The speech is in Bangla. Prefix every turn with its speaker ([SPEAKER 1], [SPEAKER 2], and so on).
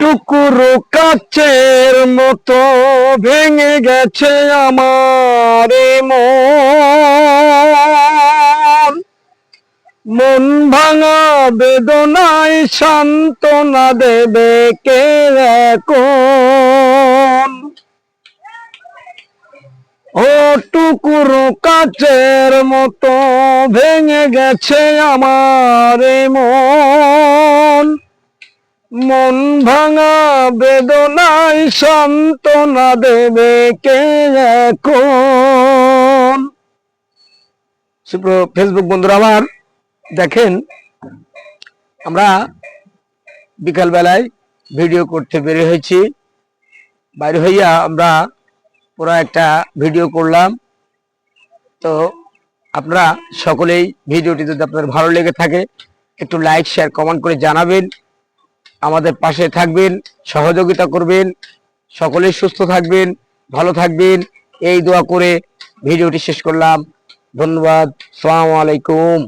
[SPEAKER 1] টুকরো কাচের মতো ভেঙে গেছে আমার মন। মন ভাঙা বেদনায় সান্ত্বনা দেবে কে এখন? ও টুকরো কাচের মতো ভেঙে গেছে আমার মন। মন ভাঙা বেদনায় সান্ত্বনা দেবে কে এখন? সুপ্রিয় ফেসবুক বন্ধুরা আমার, দেখেন আমরা বিকাল বেলায় ভিডিও করতে বের হয়েছি। বাইরে হইয়া আমরা পুরো একটা ভিডিও করলাম। তো আপনারা সকলেই ভিডিওটি যদি আপনাদের ভালো লেগে থাকে একটু লাইক শেয়ার কমেন্ট করে জানাবেন, আমাদের পাশে থাকবেন, সহযোগিতা করবেন। সকলেই সুস্থ থাকবেন, ভালো থাকবেন, এই দোয়া করে ভিডিওটি শেষ করলাম। ধন্যবাদ। আসসালামু আলাইকুম।